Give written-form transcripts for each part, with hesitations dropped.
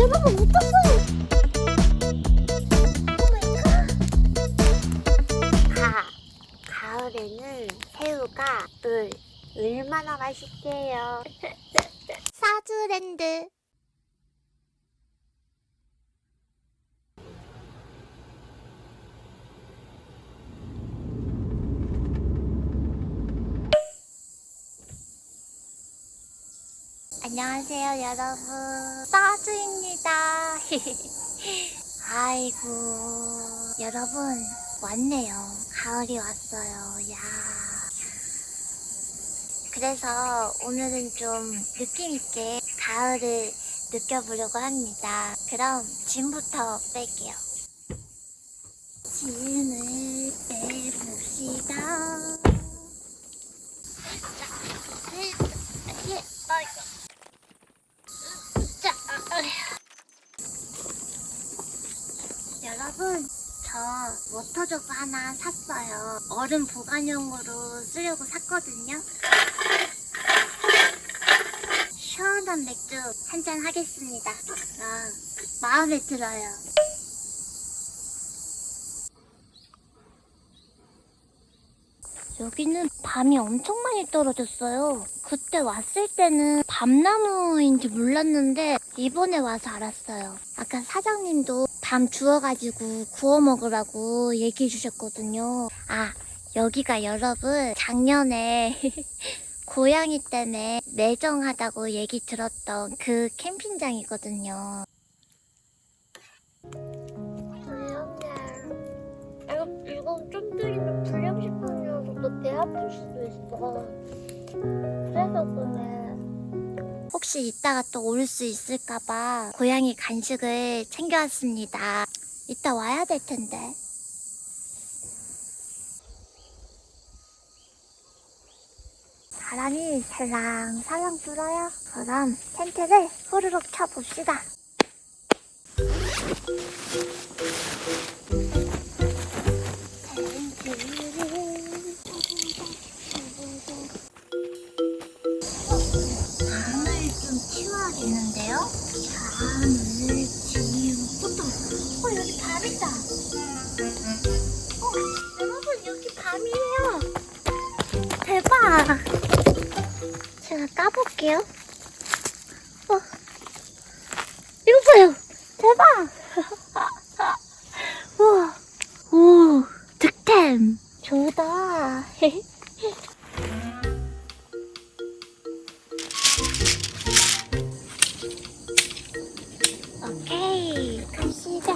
여러분 못 떴어요. 가을에는 새우가 얼마나 맛있게요. 사주랜드. 안녕하세요 여러분, 사주입니다. 아이고 여러분, 왔네요. 가을이 왔어요. 야. 그래서 오늘은 좀 느낌있게 가을을 느껴보려고 합니다. 그럼 짐부터 뺄게요. 짐을 빼봅시다. 여러분, 저 워터저그 하나 샀어요. 얼음 보관용으로 쓰려고 샀거든요. 시원한 맥주 한잔 하겠습니다. 마음에 들어요. 여기는 밤이 엄청 많이 떨어졌어요. 그때 왔을 때는 밤나무인지 몰랐는데 이번에 와서 알았어요. 아까 사장님도 밤 주워가지고 구워 먹으라고 얘기해 주셨거든요. 아, 여기가 여러분 작년에 고양이 때문에 매정하다고 얘기 들었던 그 캠핑장이거든요. 이거 좀 들이면 불량식품이라서 너 배 아플 수도 있어. 그래서 그래. 혹시 이따가 또 올 수 있을까봐 고양이 간식을 챙겨왔습니다. 이따 와야 될 텐데. 바람이 살랑살랑 불어요. 그럼 텐트를 후루룩 쳐봅시다. 밤을 좀 치워야겠는데요? 밤을 치우고 여기 밤이다. 여러분 여기 밤이에요. 대박. 제가 까볼게요. 이거 봐요. 대박. 우와. 오, 득템. 좋다. 오케이, 갑시다.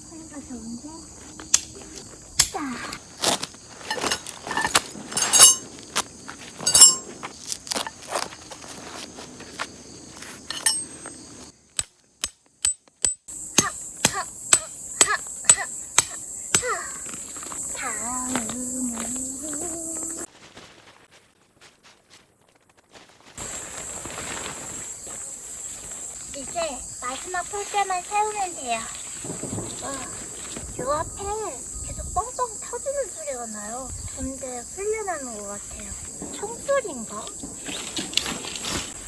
소리가 좋은데? 자. 이제 마지막 폴대만 세우면 돼요. 요 앞에 계속 뻥뻥 터지는 소리가 나요. 근데 훈련하는 것 같아요. 총소리인가?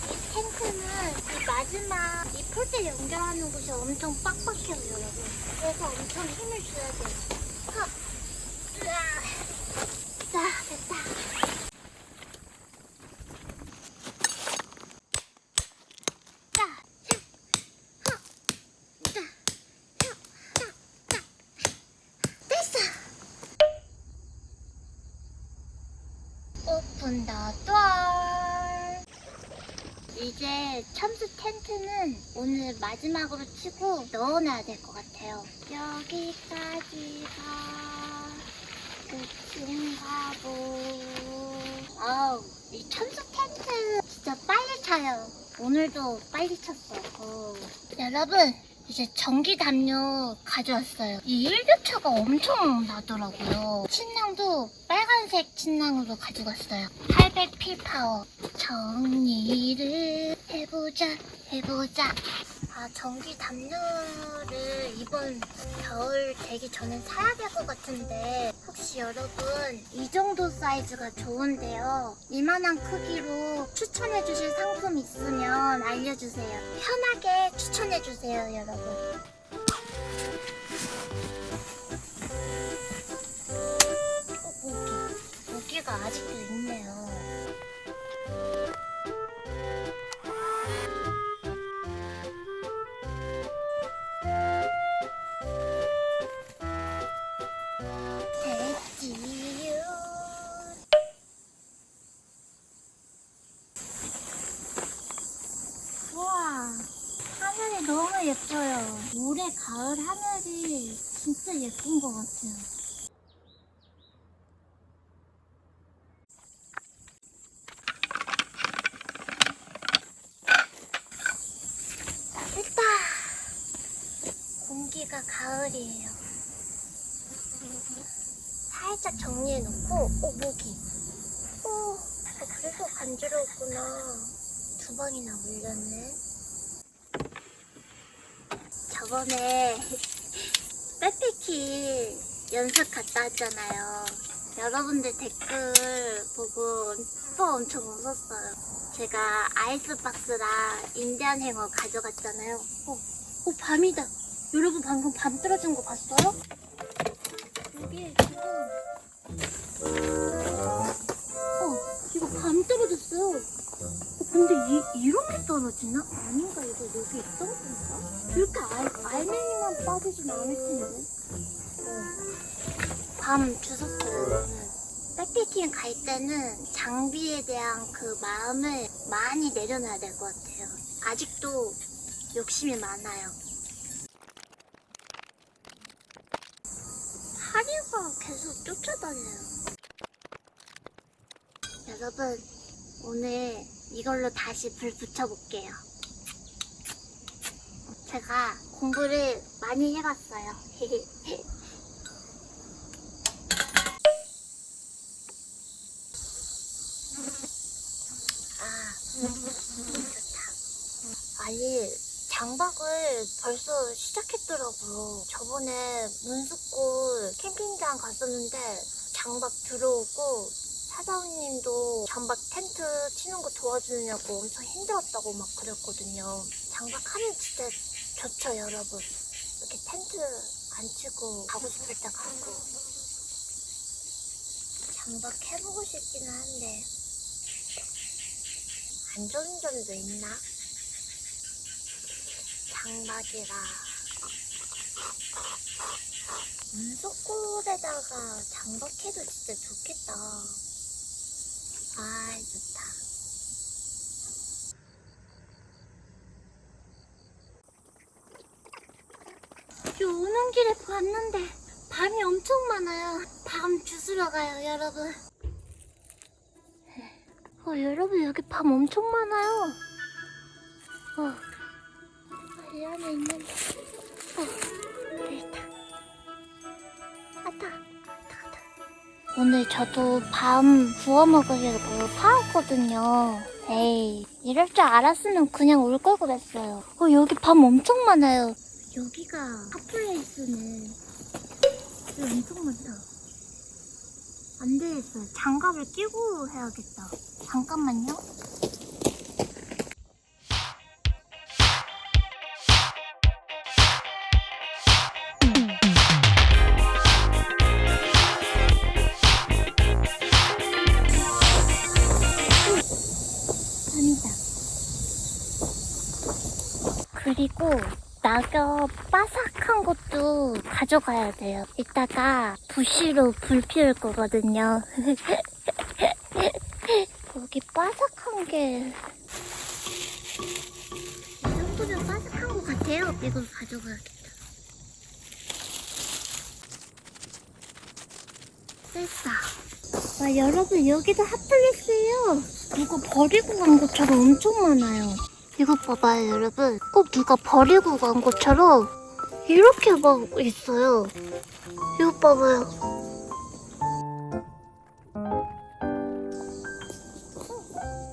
이 텐트는 이 마지막 이 폴대 연결하는 곳이 엄청 빡빡해요, 여러분. 그래서 엄청 힘을 줘야 돼요. 자, 됐다. 오픈 더 door. 이제 첨수 텐트는 오늘 마지막으로 치고 넣어놔야 될 것 같아요. 여기까지가 끝인가 보. 아우, 이 첨수 텐트 진짜 빨리 차요. 오늘도 빨리 쳤어. 여러분, 이제 전기 담요 가져왔어요. 이 일교차가 엄청 나더라고요. 침낭도 빨간색 침낭으로 가져갔어요. 800p 파워. 정리를 해보자. 아, 전기 담요를 이번 겨울 되기 전에 사야 될 것 같은데 혹시 여러분 이 정도 사이즈가 좋은데요. 이만한 크기로 추천해주실 상품 있으면 알려주세요. 편하게 추천해주세요, 여러분. 모기가 아직도 있네요. 됐지요. 우와, 하늘이 너무 예뻐요. 올해 가을 하늘이 진짜 예쁜 것 같아요. 됐다. 공기가 가을이에요. 살짝 정리해놓고, 모기. 그래서 간지러웠구나. 2번이나 물렸네. 저번에 백패키 연습 갔다 왔잖아요. 여러분들 댓글 보고 엄청 웃었어요. 제가 아이스박스랑 인디안 행어 가져갔잖아요. 밤이다. 여러분 방금 밤 떨어진 거 봤어요? 여기 이거 밤 떨어졌어요. 근데 이렇게 떨어지나? 아닌가? 이거 여기 있던 건가? 이렇게 알맹이만 빠지진 않을 텐데. 밤 주웠어요, 저는. 백패킹 갈 때는 장비에 대한 그 마음을 많이 내려놔야 될 것 같아요. 아직도 욕심이 많아요. 하리가 계속 쫓아다녀요. 여러분, 오늘 이걸로 다시 불 붙여볼게요. 제가 공부를 많이 해봤어요. 좋다. 아니, 장박을 벌써 시작했더라고요. 저번에 문수골 캠핑장 갔었는데 장박 들어오고 사장님도 장박 텐트 치는 거 도와주느냐고 엄청 힘들었다고 막 그랬거든요. 장박하면 진짜 좋죠, 여러분. 이렇게 텐트 안 치고 가고 싶을 때 가고. 장박 해보고 싶기는 한데 안 좋은 점도 있나? 장박이라 문석골에다가 장박해도 진짜 좋겠다. 아, 좋다. 오는 길에 봤는데 밤이 엄청 많아요. 밤 주스러 가요, 여러분. 여러분, 여기 밤 엄청 많아요. 이 안에 있는데. 여기다. 왔다. 오늘 저도 밤 구워 먹으려고 사왔거든요. 에이, 이럴 줄 알았으면 그냥 올 걸 그랬어요. 여기 밤 엄청 많아요. 여기가 핫플레이스네. 여기 엄청 많다. 안 되겠어요. 장갑을 끼고 해야겠다. 잠깐만요. 밤이다. 그리고 낙엽 바삭한 것도 가져가야 돼요. 이따가 부시로 불 피울 거거든요. 여기 바삭한 게 이 정도면 바삭한 것 같아요. 이걸 가져가야겠다. 됐다. 와, 여러분, 여기도 핫플레스예요. 누가 버리고 간 것처럼 엄청 많아요. 이거 봐봐요, 여러분. 꼭 누가 버리고 간 것처럼 이렇게 막 있어요. 이거 봐봐요.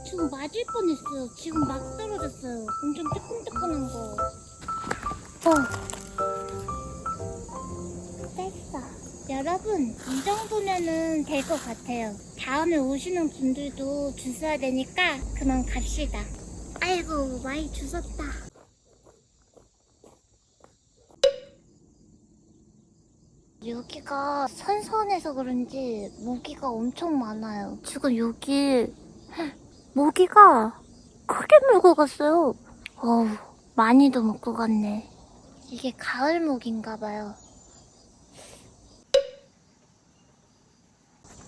지금 맞을 뻔했어요. 지금 막 떨어졌어요. 엄청 뜨끈뜨끈한 거. 됐어. 여러분, 이 정도면은 될 것 같아요. 다음에 오시는 분들도 주셔야 되니까 그만 갑시다. 아이고, 많이 주웠다. 여기가 선선해서 그런지 모기가 엄청 많아요. 지금 여기 모기가 크게 물고 갔어요. 어우, 많이도 먹고 갔네. 이게 가을 모기인가 봐요.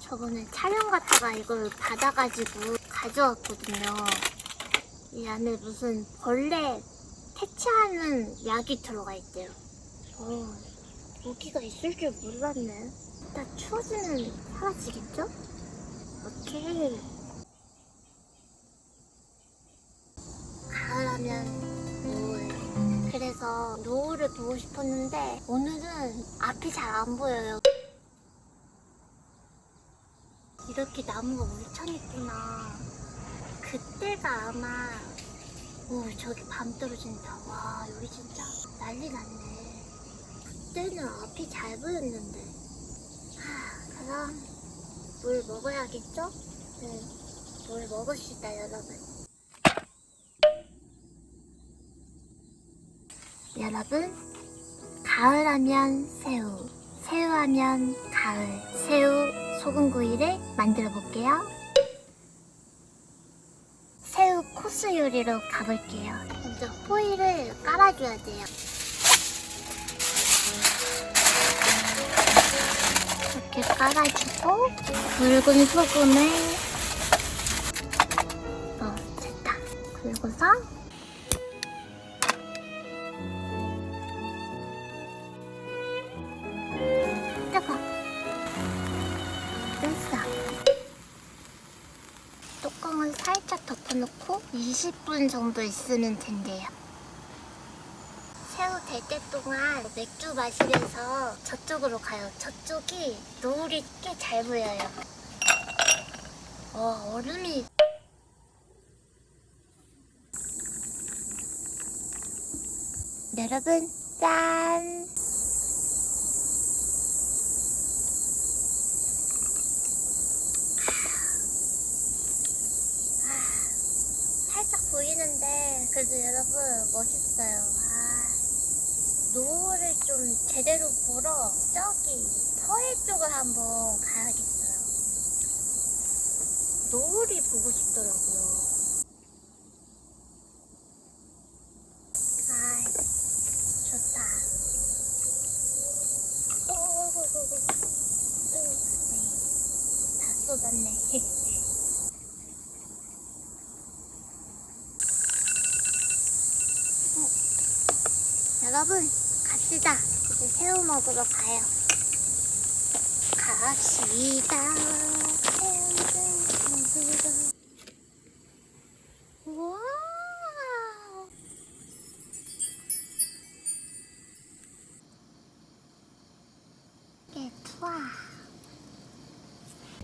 저번에 촬영 갔다가 이걸 받아가지고 가져왔거든요. 이 안에 무슨 벌레 퇴치하는 약이 들어가 있대요. 모기가 있을 줄 몰랐네. 일단 추워지면 사라지겠죠? 오케이. 가을하면 노을. 그래서 노을을 보고 싶었는데 오늘은 앞이 잘 안 보여요. 이렇게 나무가 울창했구나. 그때가 아마 저기 밤 떨어진다. 와, 여기 진짜 난리 났네. 그때는 앞이 잘 보였는데. 그럼 물 먹어야겠죠? 네, 물 먹읍시다, 여러분. 여러분, 가을하면 새우, 새우하면 가을. 새우 소금구이를 만들어 볼게요. 새우 코스 요리로 가볼게요. 먼저 호일을 깔아줘야 돼요. 이렇게 깔아주고 굵은 소금을 됐다. 그리고서 뜨거. 됐어. 뚜껑을 살짝 덮어놓고 20분 정도 있으면 된대요. 새우 될 때 동안 맥주 마시면서 저쪽으로 가요. 저쪽이 노을이 꽤 잘 보여요. 얼음이 여러분, 짠! 살짝 보이는데 그래도 여러분 멋있어요. 노을을 좀 제대로 보러 저기 서해 쪽을 한번 가야겠어요. 노을이 보고 싶더라고요. 좋다. 다 쏟았네. 여러분, 갑시다. 이제 새우 먹으러 가요. 갑시다. 새우 먹으러. 우와. 예쁘아.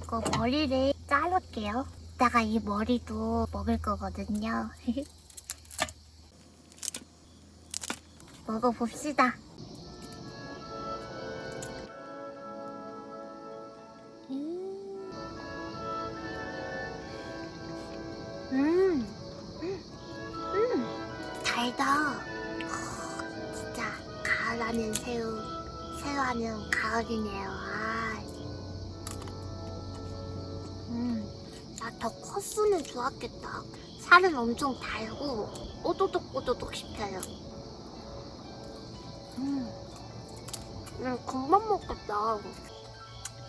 이거 머리를 자를게요. 이따가 이 머리도 먹을 거거든요. 먹어봅시다. 달다. 진짜 가을하면 새우, 새우하면 가을이네요. 나 더 컸으면 좋았겠다. 살은 엄청 달고 오도독오도독 씹혀요. 금방 먹겠다.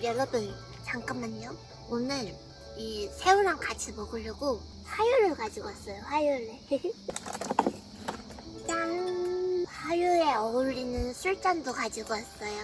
여러분, 잠깐만요. 오늘 이 새우랑 같이 먹으려고 화요를 가지고 왔어요. 화요를. 짠! 화요에 어울리는 술잔도 가지고 왔어요.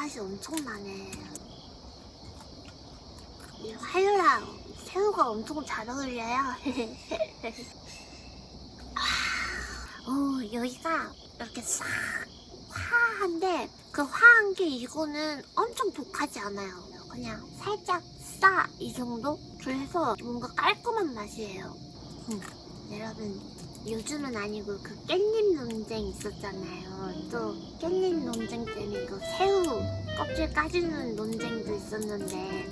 단맛이 엄청나네. 이 화요랑 새우가 엄청 잘 어울려요. 여기가 이렇게 싹 화한데 그 화한 게 이거는 엄청 독하지 않아요. 그냥 살짝 싸 이 정도? 그래서 뭔가 깔끔한 맛이에요. 여러분 요즘은 아니고 그 깻잎 논쟁 있었잖아요. 또 깻잎 논쟁 때문에 그 새우 껍질 까주는 논쟁도 있었는데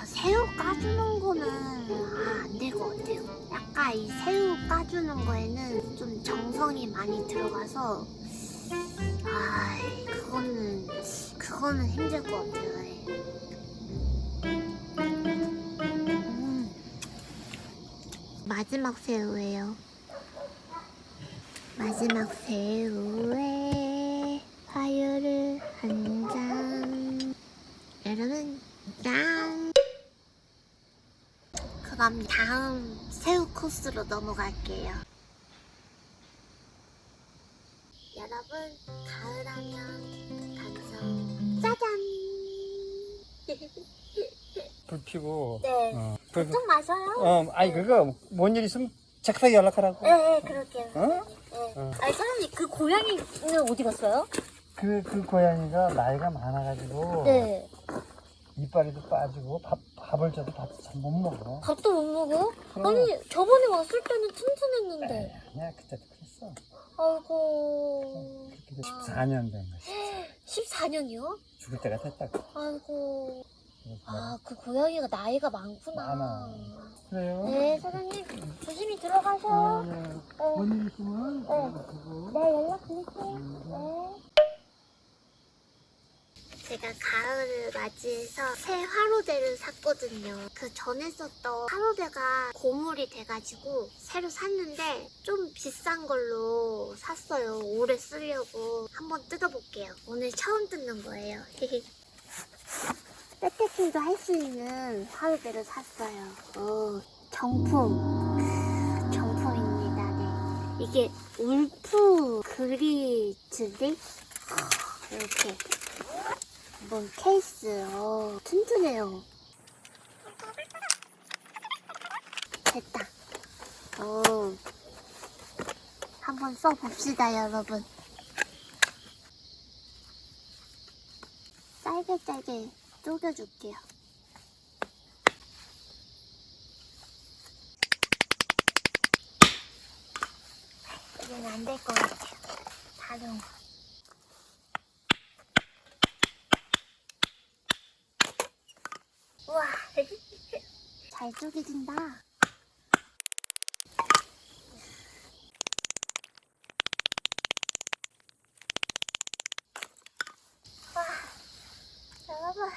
새우 까주는 거는 안 될 것 같아요. 약간 이 새우 까주는 거에는 좀 정성이 많이 들어가서 그거는 힘들 것 같아요. 마지막 새우예요. 마지막 새우에 화요를 한 잔. 여러분 짠. 그럼 다음 새우 코스로 넘어갈게요. 여러분 가을하면 반성 짜잔. 불 켜고. 네. 보통 마셔요? 아니 그거 뭔 일 있으면 착하게 연락하라고. 네, 그럴게요. 어? 네. 아니 사장님 그 고양이는 어디 갔어요? 그 고양이가 나이가 많아가지고 네. 이빨이도 빠지고 밥을 줘도 밥도 잘 못 먹어. 밥도 못 먹어? 그럼. 아니 저번에 왔을 때는 튼튼했는데. 아니야 그때도 그랬어. 아이고. 그렇게 14년 된 거지. 14년이요? 죽을 때가 됐다고. 아이고. 그 고양이가 나이가 많구나. 많아. 그래요? 네, 사장님 조심히 들어가셔. 뭔 일 있으면 네, 연락 드릴게요. 네. 제가 가을을 맞이해서 새 화로대를 샀거든요. 그 전에 썼던 화로대가 고물이 돼가지고 새로 샀는데 좀 비싼 걸로 샀어요. 오래 쓰려고. 한번 뜯어볼게요. 오늘 처음 뜯는 거예요. 백패킹도 할 수 있는 화로대를 샀어요. 정품입니다. 네. 이게 울프 그리즐리 이렇게 뭔 케이스. 튼튼해요. 됐다. 한번 써봅시다, 여러분. 짧게 쪼개줄게요. 이건 안 될 것 같아요. 다른 거. 우와, 잘 쪼개진다. 와, 여러분.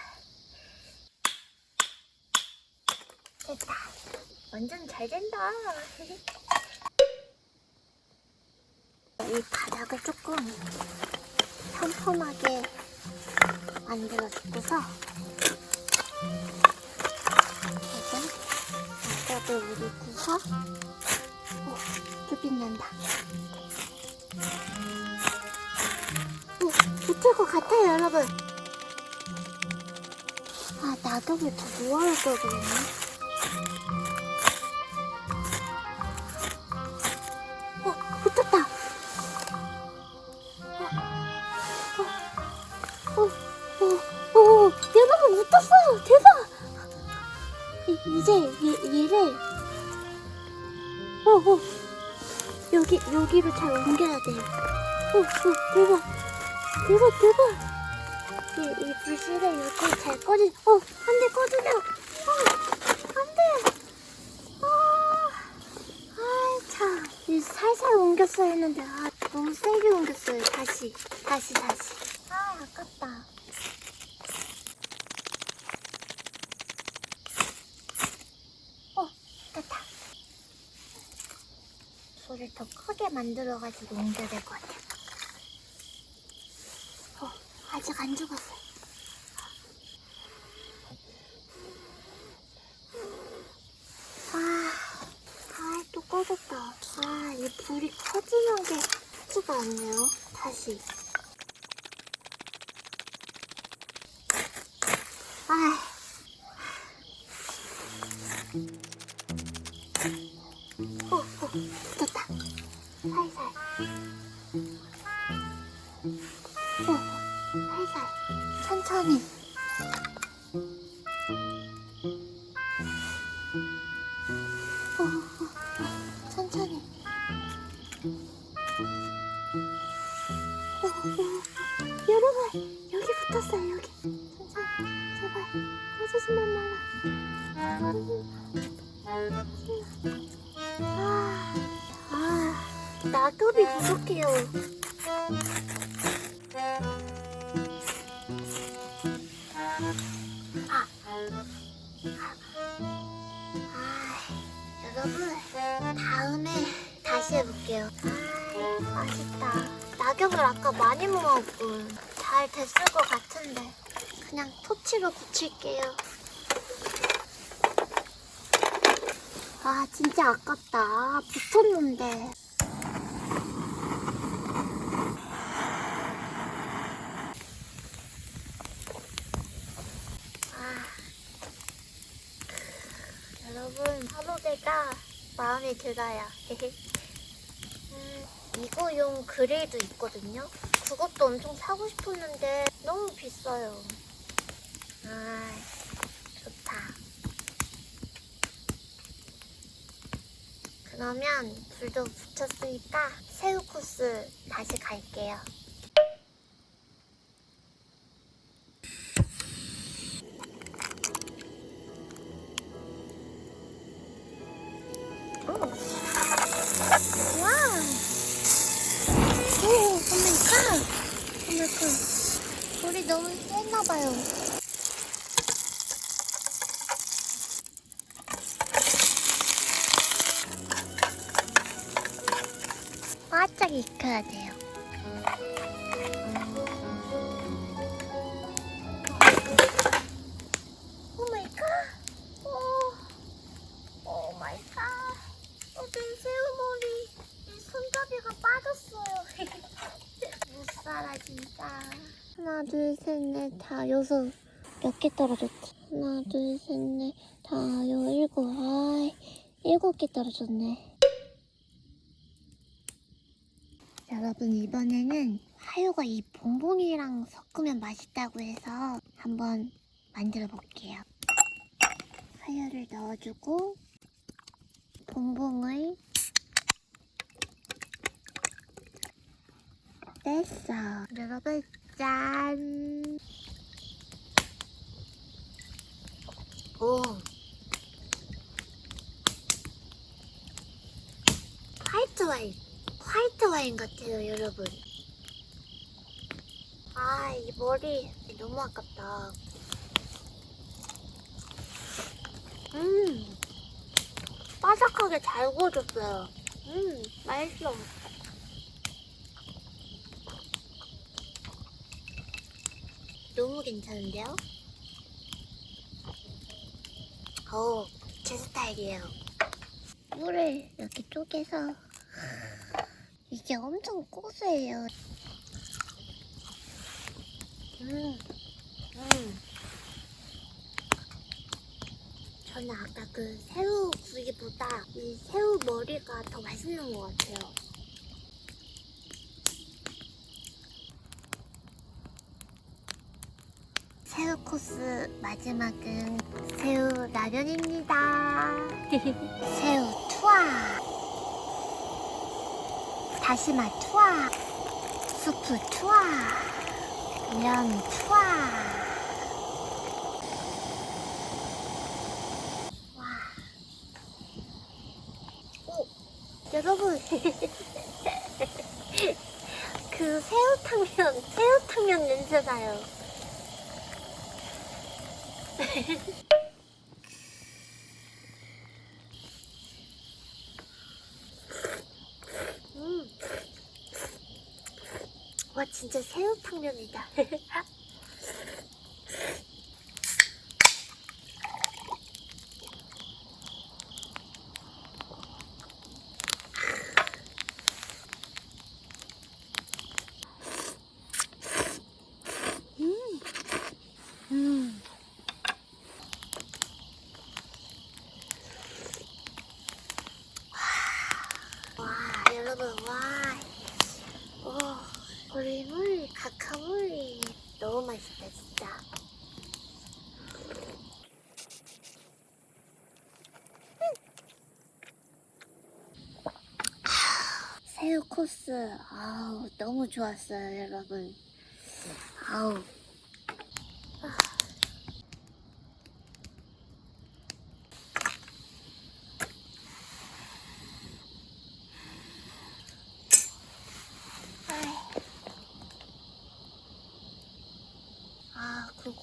됐다. 완전 잘 된다. 이 바닥을 조금 촘촘하게 만들어주고서 바닥을 우리고서 또 빛난다. 붙을 것 같아요, 여러분. 낙엽을 더 모아야 걸 그랬네. 붙었다. 여러분 붙었어요. 대박. 이제 얘를 여기로 잘 옮겨야 돼요. 대박. 이 불씨를 이렇게 잘 꺼지. 안 돼, 꺼지면. 안 돼. 아이 참. 살살 옮겼어야 했는데 너무 세게 옮겼어요. 다시. 아깝다. 됐다. 소를 더 크게 만들어가지고 옮겨야 될 것 같아. 아직 안 죽었어. 또 꺼졌다. 이 불이 커지는 게 쉽지가 않네요. 다시. 톱이 부족해요. 여러분, 다음에 다시 해볼게요. 아쉽다. 낙엽을 아까 많이 모았고 잘 됐을 것 같은데 그냥 토치로 붙일게요. 아, 진짜 아깝다. 붙었는데. 여러분, 화로대가 마음에 들어요. 이거용 그릴도 있거든요. 그것도 엄청 사고 싶었는데 너무 비싸요. 좋다. 그러면 불도 붙였으니까 새우 코스 다시 갈게요. 와우! 오, 오마이갓! 오마이갓. 불이 너무 셌나봐요. 바짝 익혀야 돼요. 오마이갓! 오마이갓! 내 새우머리, 내 손잡이가 빠졌어요. 못 살아, 진짜. 하나, 둘, 셋, 넷, 다, 여섯. 몇 개 떨어졌지? 하나, 둘, 셋, 넷, 다, 일곱. 7개 떨어졌네. 여러분, 이번에는 하유가 이 봉봉이랑 섞으면 맛있다고 해서 한번 만들어 볼게요. 하유를 넣어주고 봉봉을 뺐어. 여러분, 짠! 오! 화이트 와인 같아요, 여러분. 이 머리 너무 아깝다. 바삭하게 잘 구워졌어요. 맛있어. 너무 괜찮은데요? 제 스타일이에요. 물을 이렇게 쪼개서 이게 엄청 고소해요. 저는 아까 그 새우 구이보다 이 새우 머리가 더 맛있는 것 같아요. 새우 코스 마지막은 새우 라면입니다. 새우 투하, 다시마 투하, 수프 투하, 면 투하. 여러분, 그 새우탕면 냄새 나요. 와, 진짜 새우탕면이다. 여러분, 우리 카카오물이 너무 맛있다, 진짜. 새우 코스, 너무 좋았어요, 여러분.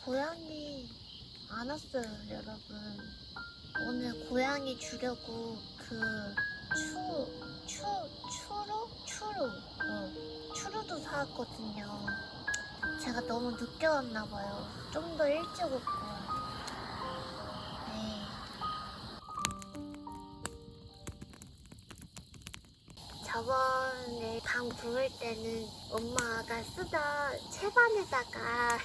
고양이 안 왔어요, 여러분. 오늘 고양이 주려고 추루도 사왔거든요. 제가 너무 늦게 왔나봐요. 좀 더 일찍 올걸. 네. 저번에 방 부을 때는 엄마가 쓰던 채반에다가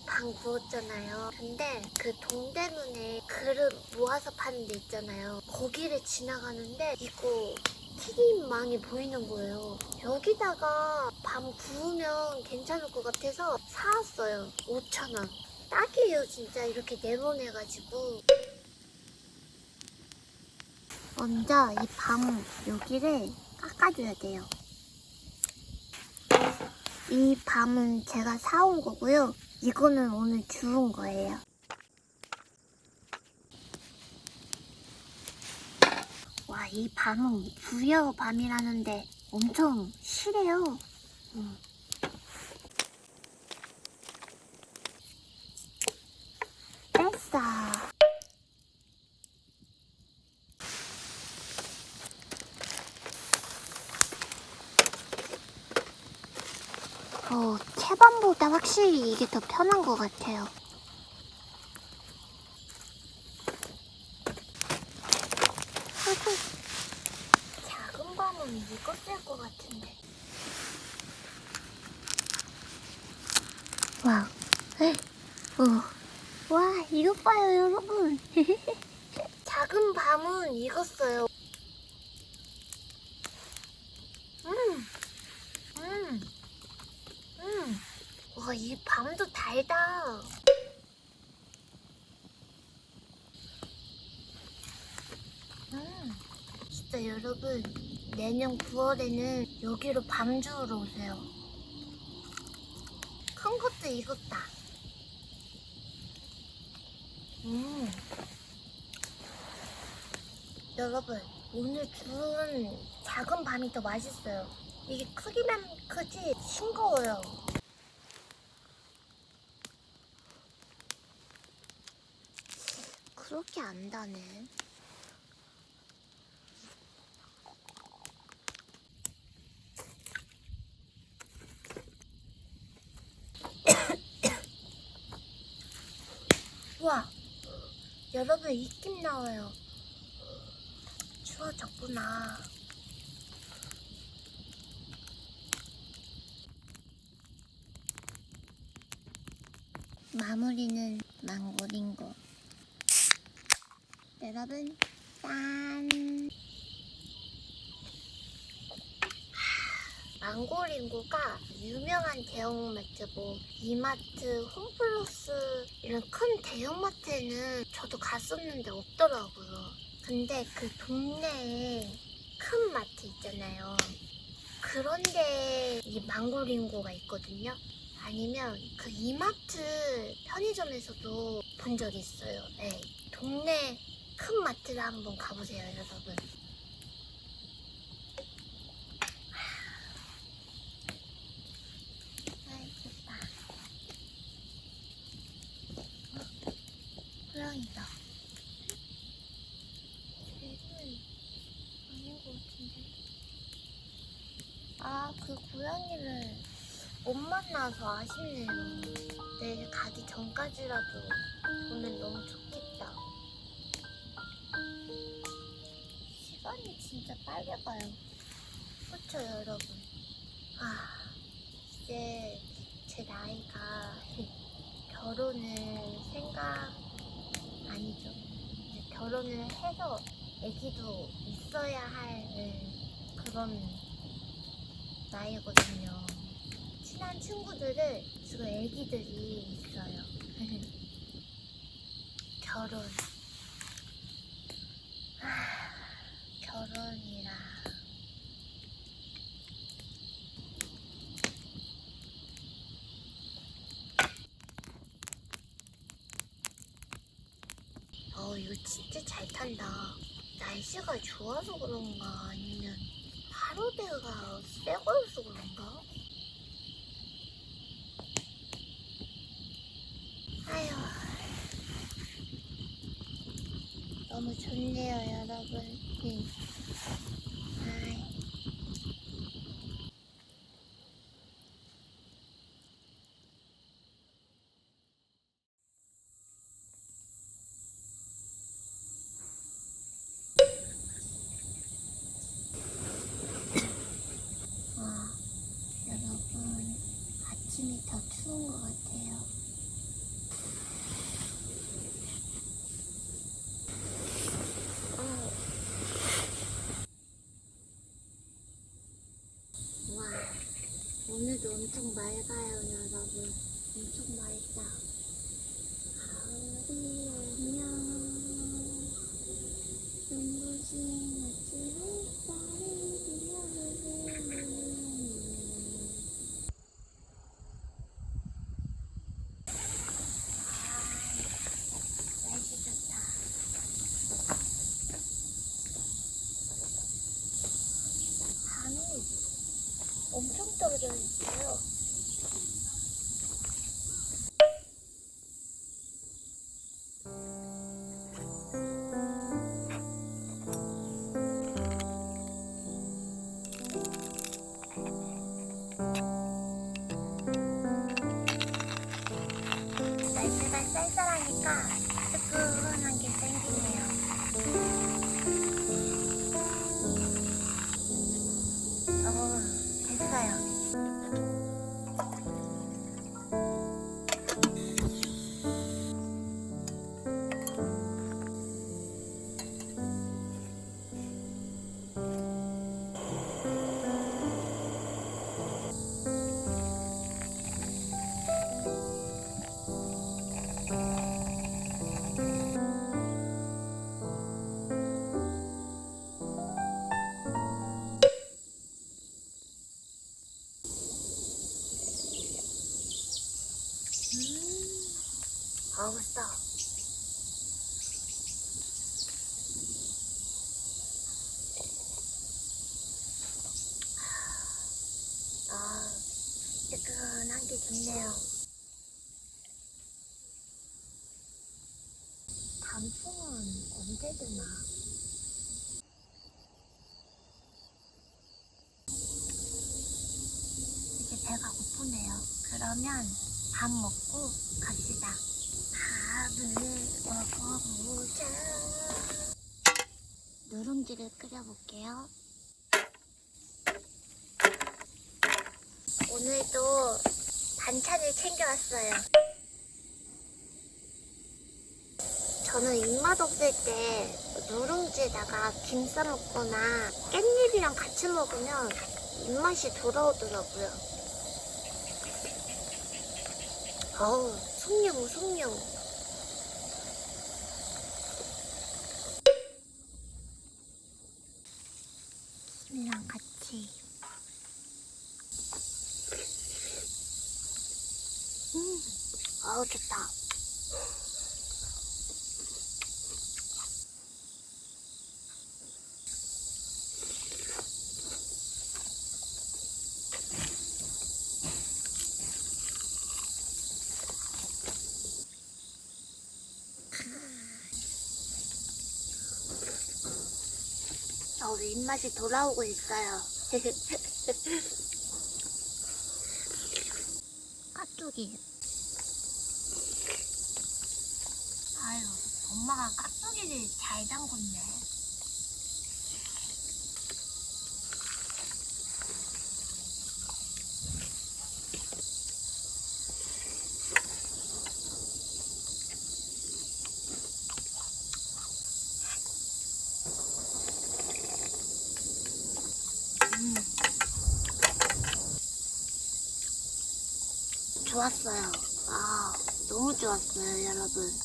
방 부었잖아요. 근데 그 동대문에 그릇 모아서 파는 데 있잖아요. 거기를 지나가는데 이거 튀김망이 보이는 거예요. 여기다가 방 부으면 괜찮을 것 같아서 사왔어요. 5,000원. 딱이에요, 진짜. 이렇게 네모내가지고. 먼저 이 밤 여기를 깎아줘야 돼요. 이 밤은 제가 사온 거고요. 이거는 오늘 주운 거예요. 와, 이 밤은 부여 밤이라는데 엄청 실해요. 뺐어. 채반보다 확실히 이게 더 편한 것 같아요. 작은 밤은 이거 쓸 것 같은데. 와, 와, 이거 봐요, 여러분. 작은 밤은 이거 써요. 와, 이 밤도 달다. 진짜 여러분, 내년 9월에는 여기로 밤 주우러 오세요. 큰 것도 익었다. 여러분, 오늘 주운 작은 밤이 더 맛있어요. 이게 크기만 크지 싱거워요. 그렇게 안 다네. 와, 여러분 입김 나와요. 추워졌구나. 마무리는 망고링고. 여러분, 짠! 망고링고가 유명한 대형마트, 이마트, 홈플러스 이런 큰 대형마트에는 저도 갔었는데 없더라고요. 근데 그 동네에 큰 마트 있잖아요. 그런데 이 망고링고가 있거든요. 아니면 그 이마트 편의점에서도 본 적이 있어요. 네, 동네 큰 마트를 한번 가보세요, 여러분. 맛있겠다. 고양이다. 쟤는 아닌 것 같은데. 아, 그 고양이를 못 만나서 아쉽네요. 내일 가기 전까지라도 보면 너무 좋겠다. 시간이 진짜 빨리 가요. 그쵸, 여러분? 이제 제 나이가 결혼을 아니죠. 이제 결혼을 해서 아기도 있어야 할 그런 나이거든요. 친한 친구들은 지금 아기들이 있어요. 결혼이라. 이거 진짜 잘 탄다. 날씨가 좋아서 그런가 아니면 하루대가 새 거여서 그런가? 아휴, 너무 좋네요, 여러분. 아이. 여러분, 아침이 더 추운 것 같아요. 와, 오늘도 엄청 맑아요, 여러분. 엄청 맑다. 가을이 오면 눈부신 아침 햇살이 비어오르는 날씨 좋다. 밤이 엄청 떨어져 있어요. 날씨가 쌀쌀하니까 뜨끈한 게 땡기네요. 됐어요. 맛있다. 뜨끈한 게 좋네요. 단풍은 언제 드나? 이제 배가 고프네요. 그러면 밥 먹고 갑시다. 밥을 먹어보자. 누룽지를 끓여볼게요. 오늘도 반찬을 챙겨왔어요. 저는 입맛 없을 때 누룽지에다가 김 싸먹거나 깻잎이랑 같이 먹으면 입맛이 돌아오더라고요. 어우, 속용. 김이랑 같이. 어우, 좋다. 입맛이 돌아오고 있어요. 깍두기. 아유, 엄마가 깍두기를 잘 담궜네. 좋았어요. 너무 좋았어요, 여러분.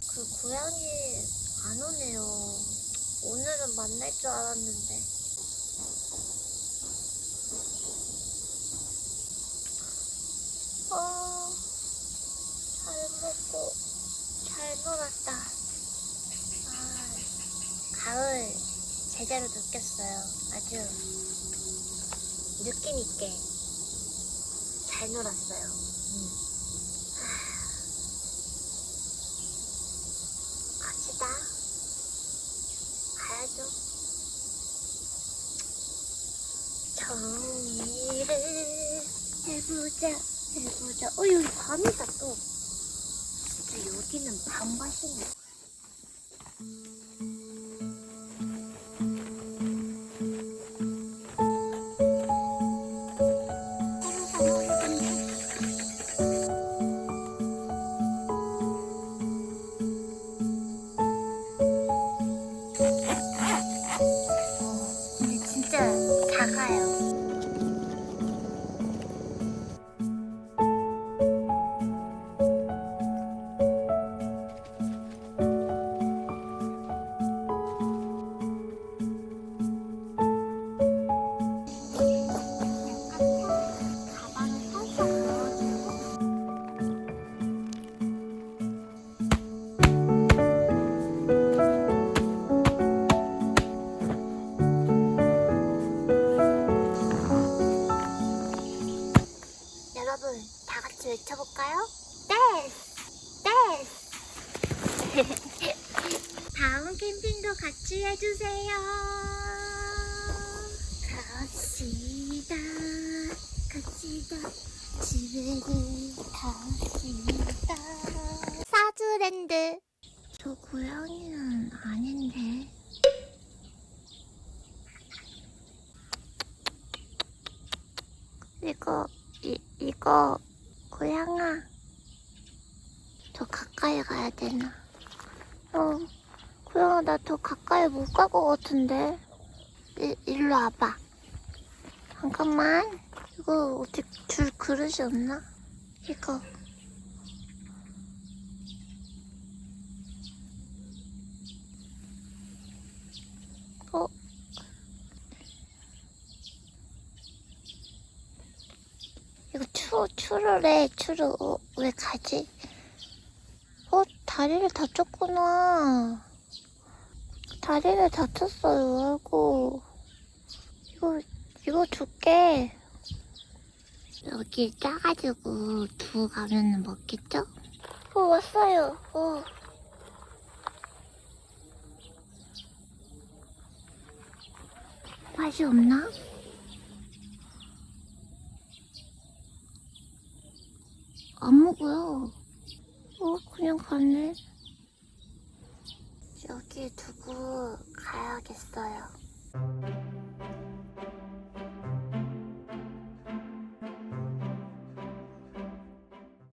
그 고양이 안 오네요. 오늘은 만날 줄 알았는데. 잘 먹고 잘 놀았다. 가을 제대로 느꼈어요. 아주 느낌 있게 잘 놀았어요. 갑시다. 가야죠. 정리를 해보자. 여기 밤이다 또. 진짜 여기는 밤밭이네. 근데 진짜 작아요. 가방을 살짝 넣어주고. 여러분, 다 같이 외쳐볼까요? 댄스! 댄스! 다음 캠핑도 같이 해주세요. 갑시다. 집에를 갑시다. 사주랜드. 저 고양이는 아닌데. 이거 고양아, 더 가까이 가야 되나? 고양아, 나 더 가까이 못 갈 것 같은데. 일로 와봐. 잠깐만. 이거 어디 줄 그릇이 없나? 이거. 이거 추르래. 왜 가지? 다리를 다쳤구나. 다리를 다쳤어요. 아이고. 이거 줄게. 여기 짜가지고 두고 가면 먹겠죠? 왔어요. 맛이 없나? 안 먹어요. 그냥 가네. 여기 두고 가야겠어요.